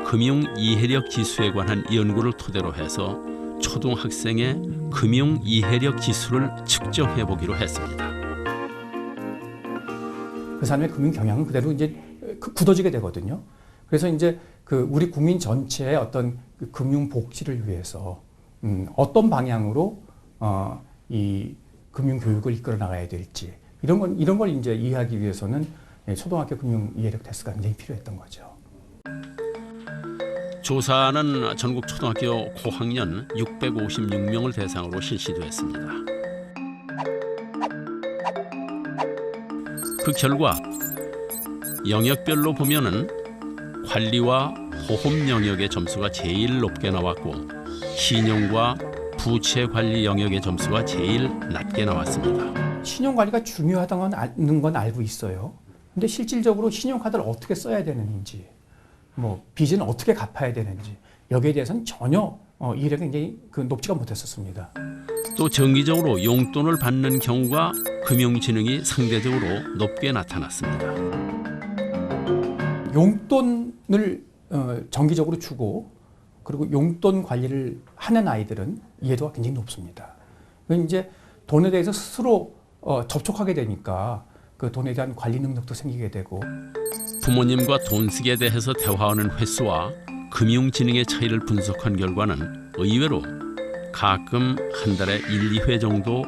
금융 이해력 지수에 관한 연구를 토대로 해서 초등학생의 금융 이해력 지수를 측정해 보기로 했습니다. 그 사람의 금융 경향은 그대로 이제 굳어지게 되거든요. 그래서 이제 그 우리 국민 전체의 어떤 그 금융 복지를 위해서 어떤 방향으로 이 금융 교육을 이끌어 나가야 될지 이런 걸 이제 이해하기 위해서는 초등학교 금융 이해력 테스트가 굉장히 필요했던 거죠. 조사는 전국 초등학교 고학년 656명을 대상으로 실시됐습니다. 그 결과 영역별로 보면은 관리와 보험 영역의 점수가 제일 높게 나왔고 신용과 부채 관리 영역의 점수가 제일 낮게 나왔습니다. 신용 관리가 중요하다는 건 알고 있어요. 근데 실질적으로 신용카드를 어떻게 써야 되는지, 뭐 빚은 어떻게 갚아야 되는지 여기에 대해서는 전혀 이해력이 굉장히 높지가 못했었습니다. 또 정기적으로 용돈을 받는 경우가 금융지능이 상대적으로 높게 나타났습니다. 용돈을 정기적으로 주고 그리고 용돈 관리를 하는 아이들은 이해도가 굉장히 높습니다. 이제 돈에 대해서 스스로 접촉하게 되니까 그 돈에 대한 관리 능력도 생기게 되고 부모님과 돈 쓰기에 대해서 대화하는 횟수와 금융지능의 차이를 분석한 결과는 의외로 가끔 한 달에 1, 2회 정도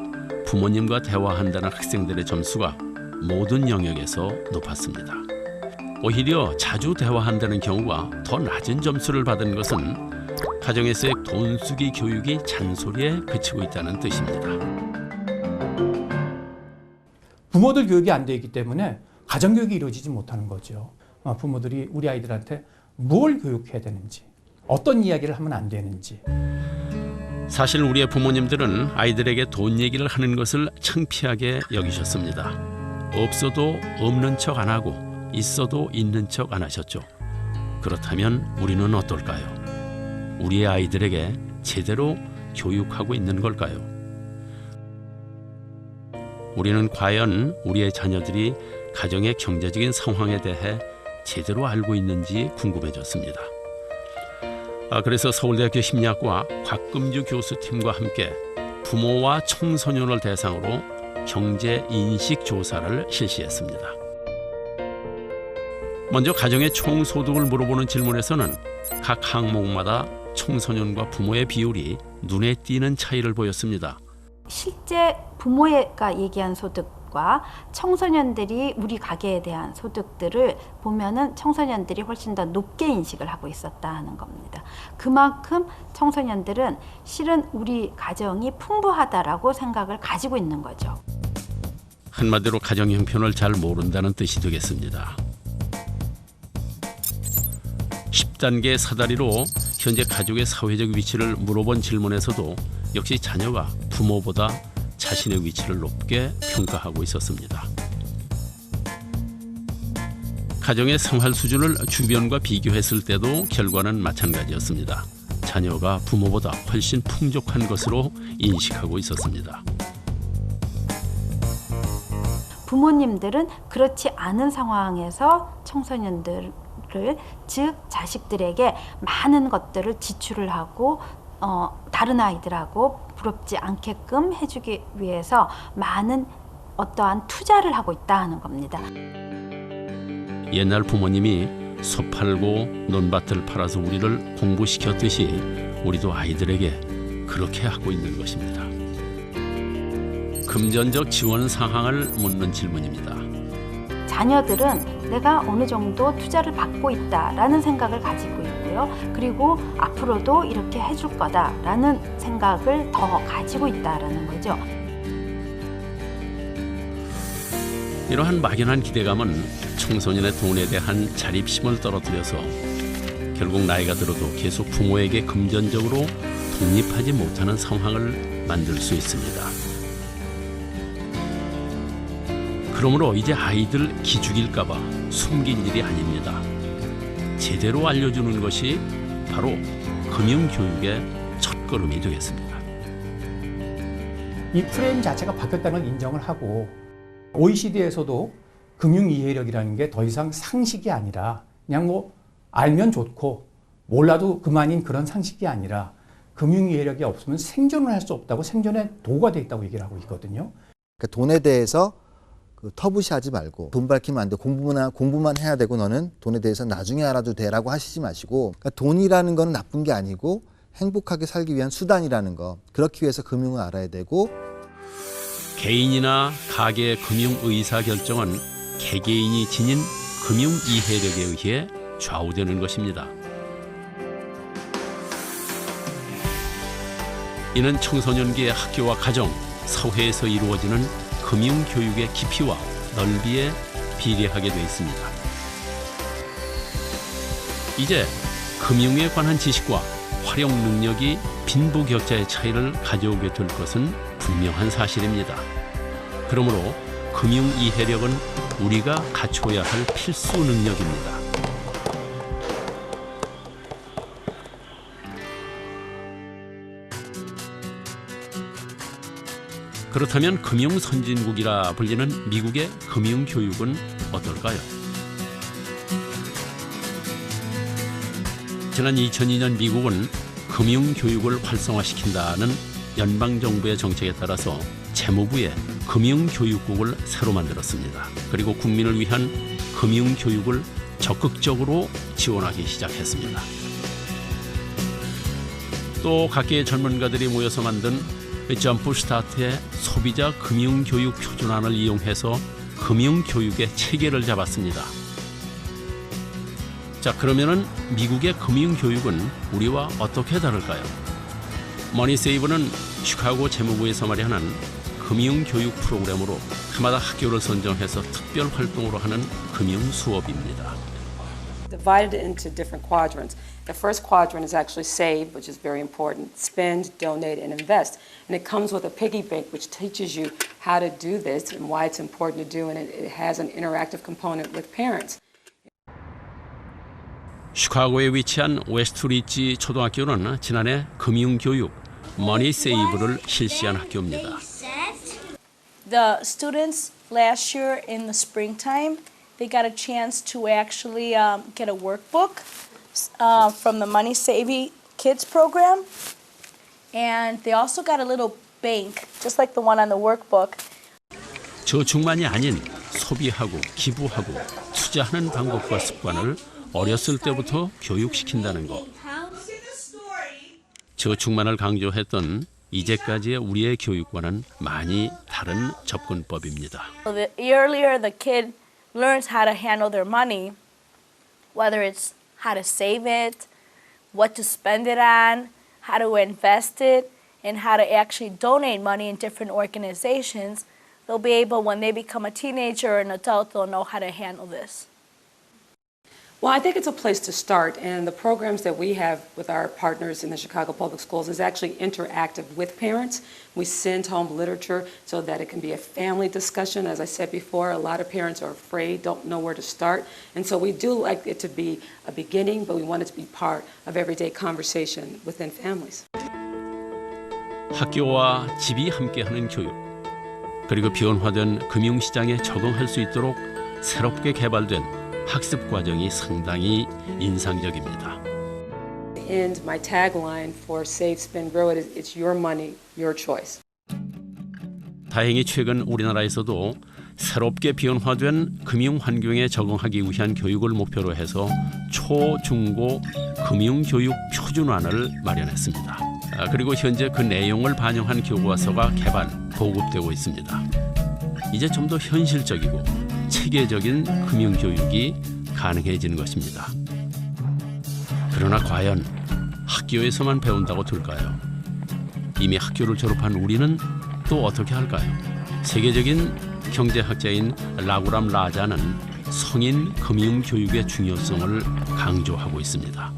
부모님과 대화한다는 학생들의 점수가 모든 영역에서 높았습니다. 오히려 자주 대화한다는 경우가 더 낮은 점수를 받은 것은 가정에서의 돈 쓰기 교육이 잔소리에 그치고 있다는 뜻입니다. 부모들 교육이 안 되어 있기 때문에 가정교육이 이루어지지 못하는 거죠. 부모들이 우리 아이들한테 뭘 교육해야 되는지, 어떤 이야기를 하면 안 되는지. 사실 우리의 부모님들은 아이들에게 돈 얘기를 하는 것을 창피하게 여기셨습니다. 없어도 없는 척 안 하고 있어도 있는 척 안 하셨죠. 그렇다면 우리는 어떨까요? 우리의 아이들에게 제대로 교육하고 있는 걸까요? 우리는 과연 우리의 자녀들이 가정의 경제적인 상황에 대해 제대로 알고 있는지 궁금해졌습니다. 그래서 서울대학교 심리학과 곽금주 교수팀과 함께 부모와 청소년을 대상으로 경제인식 조사를 실시했습니다. 먼저 가정의 총소득을 물어보는 질문에서는 각 항목마다 청소년과 부모의 비율이 눈에 띄는 차이를 보였습니다. 실제 부모가 얘기한 소득과 청소년들이 우리 가계에 대한 소득들을 보면은 청소년들이 훨씬 더 높게 인식을 하고 있었다는 겁니다. 그만큼 청소년들은 실은 우리 가정이 풍부하다라고 생각을 가지고 있는 거죠. 한마디로 가정 형편을 잘 모른다는 뜻이 되겠습니다. 10단계 사다리로 현재 가족의 사회적 위치를 물어본 질문에서도 역시 자녀가 부모보다 자신의 위치를 높게 평가하고 있었습니다. 가정의 생활 수준을 주변과 비교했을 때도 결과는 마찬가지였습니다. 자녀가 부모보다 훨씬 풍족한 것으로 인식하고 있었습니다. 부모님들은 그렇지 않은 상황에서 청소년들을, 즉 자식들에게 많은 것들을 지출을 하고 다른 아이들하고 부럽지 않게끔 해주기 위해서 많은 어떠한 투자를 하고 있다는 겁니다. 옛날 부모님이 소 팔고 논밭을 팔아서 우리를 공부시켰듯이 우리도 아이들에게 그렇게 하고 있는 것입니다. 금전적 지원 상황을 묻는 질문입니다. 자녀들은 내가 어느 정도 투자를 받고 있다라는 생각을 가지고 있고요. 그리고 앞으로도 이렇게 해줄 거다라는 생각을 더 가지고 있다라는 거죠. 이러한 막연한 기대감은 청소년의 돈에 대한 자립심을 떨어뜨려서 결국 나이가 들어도 계속 부모에게 금전적으로 독립하지 못하는 상황을 만들 수 있습니다. 그러므로 이제 아이들 기죽일까 봐 숨긴 일이 아닙니다. 제대로 알려주는 것이 바로 금융교육의 첫걸음이 되겠습니다. 이 프레임 자체가 바뀌었다는 걸 인정을 하고 OECD에서도 금융 이해력이라는 게 더 이상 상식이 아니라 그냥 뭐 알면 좋고 몰라도 그만인 그런 상식이 아니라 금융 이해력이 없으면 생존을 할 수 없다고 생존의 도구가 돼 있다고 얘기를 하고 있거든요. 그러니까 돈에 대해서 터부시하지 말고 돈 밝히면 안 돼. 공부만 해야 되고 너는 돈에 대해서 나중에 알아도 돼라고 하시지 마시고 그러니까 돈이라는 건 나쁜 게 아니고 행복하게 살기 위한 수단이라는 거. 그렇기 위해서 금융을 알아야 되고 개인이나 가계의 금융 의사 결정은 개개인이 지닌 금융 이해력에 의해 좌우되는 것입니다. 이는 청소년기의 학교와 가정, 사회에서 이루어지는 금융교육의 깊이와 넓이에 비례하게 되어 있습니다. 이제 금융에 관한 지식과 활용 능력이 빈부격차의 차이를 가져오게 될 것은 분명한 사실입니다. 그러므로 금융 이해력은 우리가 갖춰야 할 필수 능력입니다. 그렇다면 금융 선진국이라 불리는 미국의 금융 교육은 어떨까요? 지난 2002년 미국은 금융 교육을 활성화시킨다는 연방 정부의 정책에 따라서 재무부에 금융 교육국을 새로 만들었습니다. 그리고 국민을 위한 금융 교육을 적극적으로 지원하기 시작했습니다. 또 각계의 전문가들이 모여서 만든 점프스타트의 소비자 금융교육 표준안을 이용해서 금융교육의 체계를 잡았습니다. 자, 그러면은 미국의 금융교육은 우리와 어떻게 다를까요? 머니세이브는 시카고 재무부에서 마련한 금융교육 프로그램으로 해마다 학교를 선정해서 특별 활동으로 하는 금융 수업입니다. Divided into different quadrants. The first quadrant is actually save, which is very important, spend, donate, and invest. And it comes with a piggy bank, which teaches you how to do this and why it's important to do, and it has an interactive component with parents. 시카고에 위치한 웨스트리지 초등학교는 지난해 금융교육 머니세이브를 실시한 학교입니다. The students last year in the springtime, they got a chance to actually get a workbook from the Money Saving Kids program. And they also got a little bank, just like the one on the workbook. 저축만이 아닌 소비하고 기부하고 투자하는 방법과 습관을 어렸을 때부터 교육시킨다는 것. 저축만을 강조했던 이제까지의 우리의 교육과는 많이 다른 접근법입니다. The earlier the kid learns how to handle their money, whether it's how to save it, what to spend it on, how to invest it, and how to actually donate money in different organizations, they'll be able, when they become a teenager or an adult, they'll know how to handle this. Well, I think it's a place to start, and the programs that we have with our partners in the Chicago Public Schools is actually interactive with parents. We send home literature so that it can be a family discussion. As I said before, a lot of parents are afraid, don't know where to start, and so we do like it to be a beginning, but we want it to be part of everyday conversation within families. 학교와 집이 함께하는 교육, 그리고 변화된 금융시장에 적응할 수 있도록 새롭게 개발된 학습 과정이 상당히 인상적입니다. And my tagline for Save, Spend, Grow It is it's your money, your choice. 다행히 최근 우리나라에서도 새롭게 변화된 금융 환경에 적응하기 위한 교육을 목표로 해서 초, 중고 금융교육 표준안을 마련했습니다. 그리고 현재 그 내용을 반영한 교과서가 개발, 보급되고 있습니다. 이제 좀 더 현실적이고 체계적인 금융교육이 가능해지는 것입니다. 그러나 과연 학교에서만 배운다고 될까요? 이미 학교를 졸업한 우리는 또 어떻게 할까요? 세계적인 경제학자인 라구람 라자는 성인 금융교육의 중요성을 강조하고 있습니다.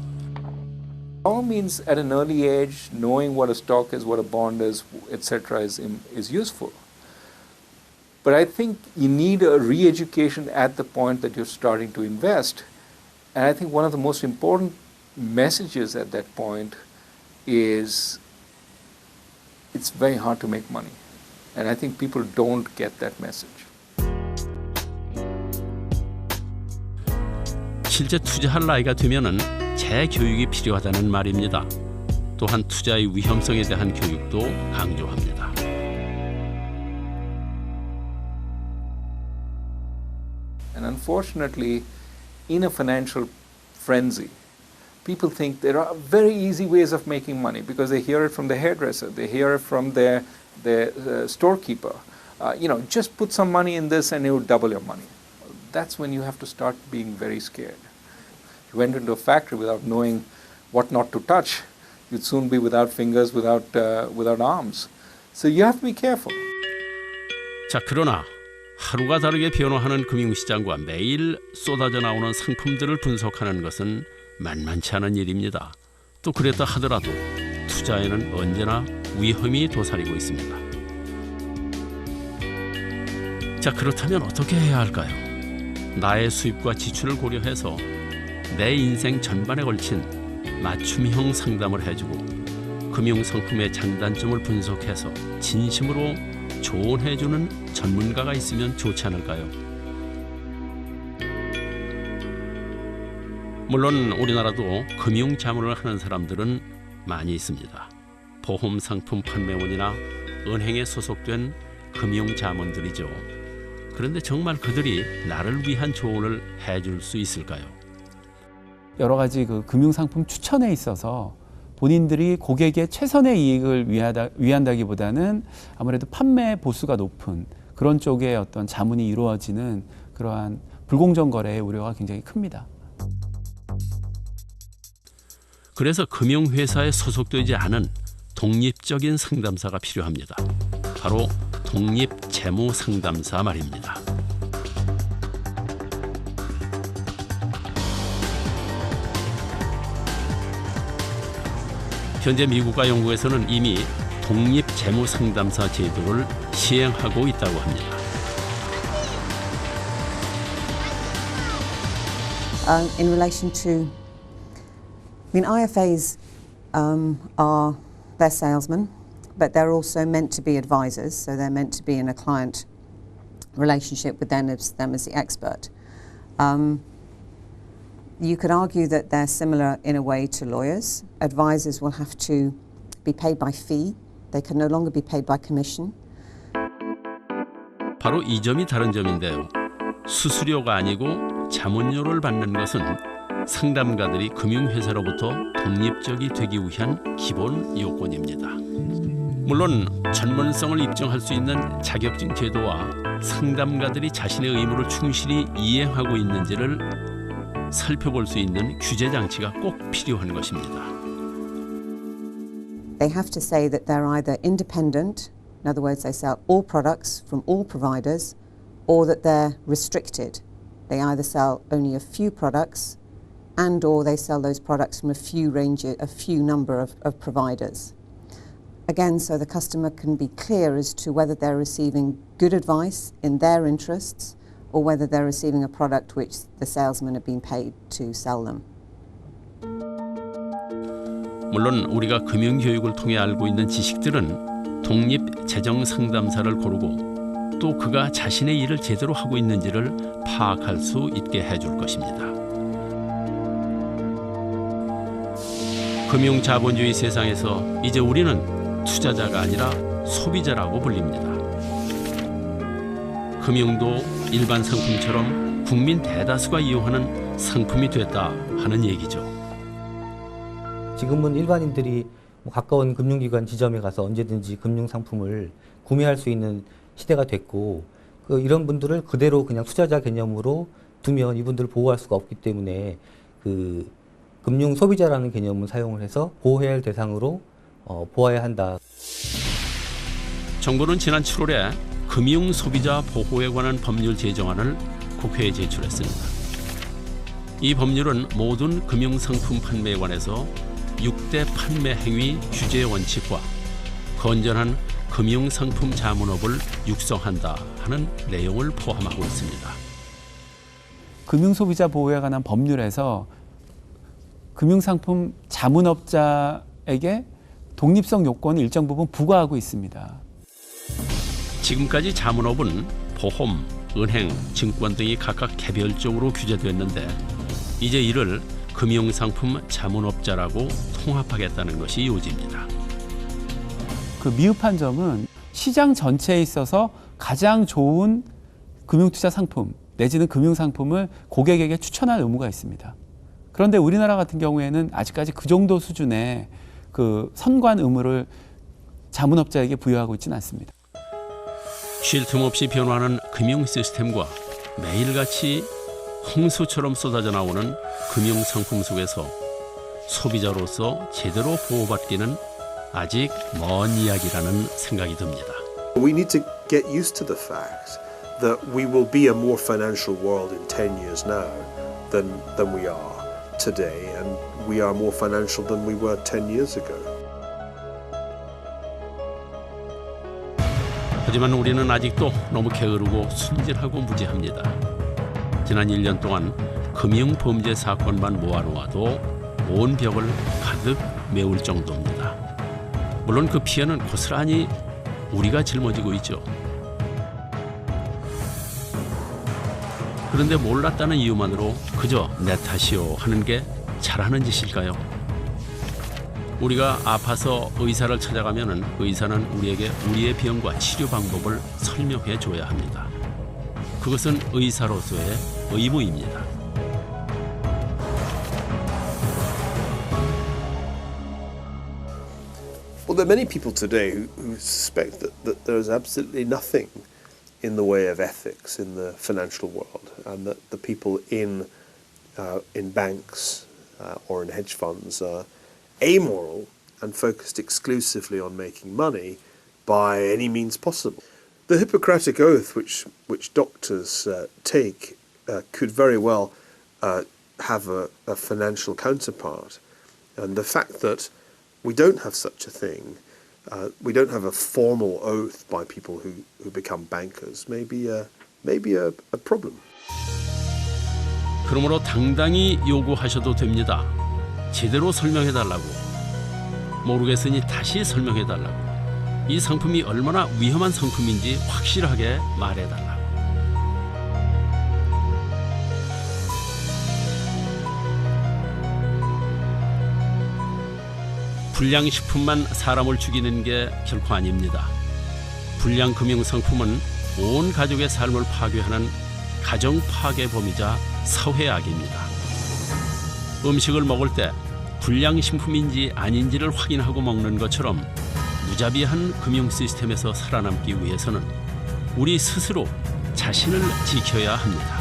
By all means, at an early age, knowing what a stock is, what a bond is, etc., is useful. But I think you need a re-education at the point that you're starting to invest. And I think one of the most important messages at that point is it's very hard to make money. And I think people don't get that message. 실제 투자할 나이가 되면은 재교육이 필요하다는 말입니다. 또한 투자의 위험성에 대한 교육도 강조합니다. And unfortunately, in a financial frenzy, people think there are very easy ways of making money because they hear it from the hairdresser, they hear it from their storekeeper. Just put some money in this and it will double your money. That's when you have to start being very scared. If you went into a factory without knowing what not to touch, you'd soon be without fingers, without arms. So you have to be careful. 자, 그러나 하루가 다르게 변화하는 금융시장과 매일 쏟아져 나오는 상품들을 분석하는 것은 만만치 않은 일입니다. 또 그랬다 하더라도 투자에는 언제나 위험이 도사리고 있습니다. 자, 그렇다면 어떻게 해야 할까요? 나의 수입과 지출을 고려해서 내 인생 전반에 걸친 맞춤형 상담을 해주고 금융상품의 장단점을 분석해서 진심으로 조언해주는 전문가가 있으면 좋지 않을까요? 물론 우리나라도 금융 자문을 하는 사람들은 많이 있습니다. 보험 상품 판매원이나 은행에 소속된 금융 자문들이죠. 그런데 정말 그들이 나를 위한 조언을 해줄 수 있을까요? 여러 가지 그 금융 상품 추천에 있어서 본인들이 고객의 최선의 이익을 위한다기보다는 아무래도 판매 보수가 높은 그런 쪽의 어떤 자문이 이루어지는 그러한 불공정 거래의 우려가 굉장히 큽니다. 그래서 금융회사에 소속되지 않은 독립적인 상담사가 필요합니다. 바로 독립재무상담사 말입니다. 현재 미국과 영국에서는 이미 독립재무상담사 제도를 시행하고 있다고 합니다. In relation to, IFAs are they're salesmen, but they're also meant to be advisors, so they're meant to be in a client relationship with them as the expert. You could argue that they're similar in a way to lawyers. Advisors will have to be paid by fee. They can no longer be paid by commission. 바로 이 점이 다른 점인데요. 수수료가 아니고 자문료를 받는 것은 상담가들이 금융회사로부터 독립적이 되기 위한 기본 요건입니다. 물론 전문성을 입증할 수 있는 자격증 제도와 상담가들이 자신의 의무를 충실히 이행하고 있는지를 살펴볼 수 있는 규제 장치가 꼭 필요한 것입니다. They have to say that they're either independent, in other words, they sell all products from all providers, or that they're restricted. They either sell only a few products and or they sell those products from a few number of providers. Again, so the customer can be clear as to whether they're receiving good advice in their interests or whether they're receiving a product which the salesman have been paid to sell them. 물론 우리가 금융교육을 통해 알고 있는 지식들은 독립재정상담사를 고르고 또 그가 자신의 일을 제대로 하고 있는지를 파악할 수 있게 해줄 것입니다. 금융자본주의 세상에서 이제 우리는 투자자가 아니라 소비자라고 불립니다. 금융도 일반 상품처럼 국민 대다수가 이용하는 상품이 됐다 하는 얘기죠. 지금은 일반인들이 가까운 금융기관 지점에 가서 언제든지 금융상품을 구매할 수 있는 시대가 됐고 이런 분들을 그대로 그냥 투자자 개념으로 두면 이분들을 보호할 수가 없기 때문에 금융 소비자라는 개념을 사용을 해서 보호해야 할 대상으로 보아야 한다. 정부는 지난 7월에 금융 소비자 보호에 관한 법률 제정안을 국회에 제출했습니다. 이 법률은 모든 금융상품 판매에 관해서 6대 판매 행위 규제 원칙과 건전한 금융상품 자문업을 육성한다 하는 내용을 포함하고 있습니다. 금융소비자 보호에 관한 법률에서 금융상품 자문업자에게 독립성 요건을 일정 부분 부과하고 있습니다. 지금까지 자문업은 보험, 은행, 증권 등이 각각 개별적으로 규제됐는데 이제 이를 금융상품 자문업자라고 통합하겠다는 것이 요지입니다. 그 미흡한 점은 시장 전체에 있어서 가장 좋은 금융투자 상품 내지는 금융상품을 고객에게 추천할 의무가 있습니다. 그런데 우리나라 같은 경우에는 아직까지 그 정도 수준의 그 선관 의무를 자문업자에게 부여하고 있지는 않습니다. 쉴 틈 없이 변화하는 금융 시스템과 매일같이 홍수처럼 쏟아져 나오는 금융상품 속에서 소비자로서 제대로 보호받기는 아직 먼 이야기라는 생각이 듭니다. We need to get used to the fact that we will be a more financial world in 10 years now than we are today, and we are more financial than we were 10 years ago. 하지만 우리는 아직도 너무 게으르고 순진하고 무지합니다. 지난 1년 동안 금융범죄 사건만 모아놓아도 온 벽을 가득 메울 정도입니다. 물론 그 피해는 고스란히 우리가 짊어지고 있죠. 그런데 몰랐다는 이유만으로 그저 내 탓이요 하는 게 잘하는 짓일까요? 우리가 아파서 의사를 찾아가면은 의사는 우리에게 우리의 병과 치료 방법을 설명해 줘야 합니다. 그것은 의사로서의 의무입니다. Well, there are many people today who suspect that there is absolutely nothing in the way of ethics in the financial world, and that the people in banks or in hedge funds are amoral and focused exclusively on making money by any means possible. The Hippocratic Oath, which doctors take, could very well have a financial counterpart, and the fact that we don't have such a thing, we don't have a formal oath by people who become bankers, may be a problem. 그러므로 당당히 요구하셔도 됩니다. 제대로 설명해달라고. 모르겠으니 다시 설명해달라고. 이 상품이 얼마나 위험한 상품인지 확실하게 말해달라고. 불량식품만 사람을 죽이는 게 결코 아닙니다. 불량 금융상품은 온 가족의 삶을 파괴하는 가정 파괴범이자 사회악입니다. 음식을 먹을 때 불량식품인지 아닌지를 확인하고 먹는 것처럼 무자비한 금융 시스템에서 살아남기 위해서는 우리 스스로 자신을 지켜야 합니다.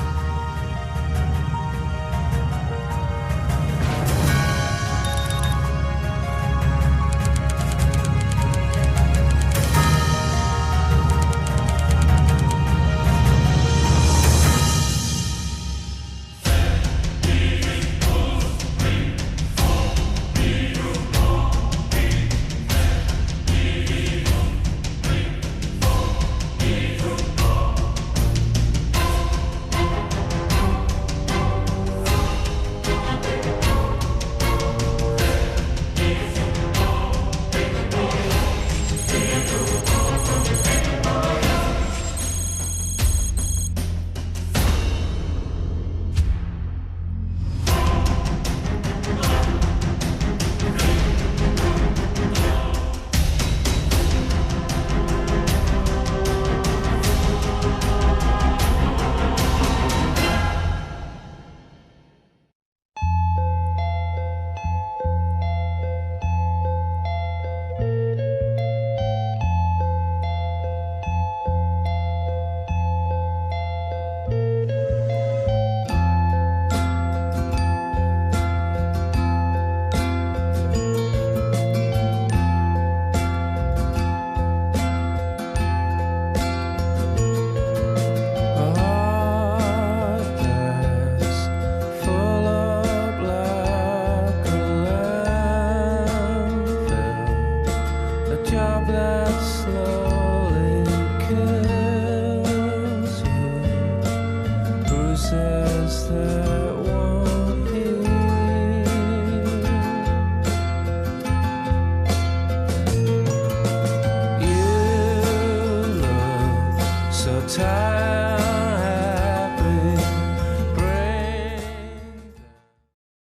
job that's slow.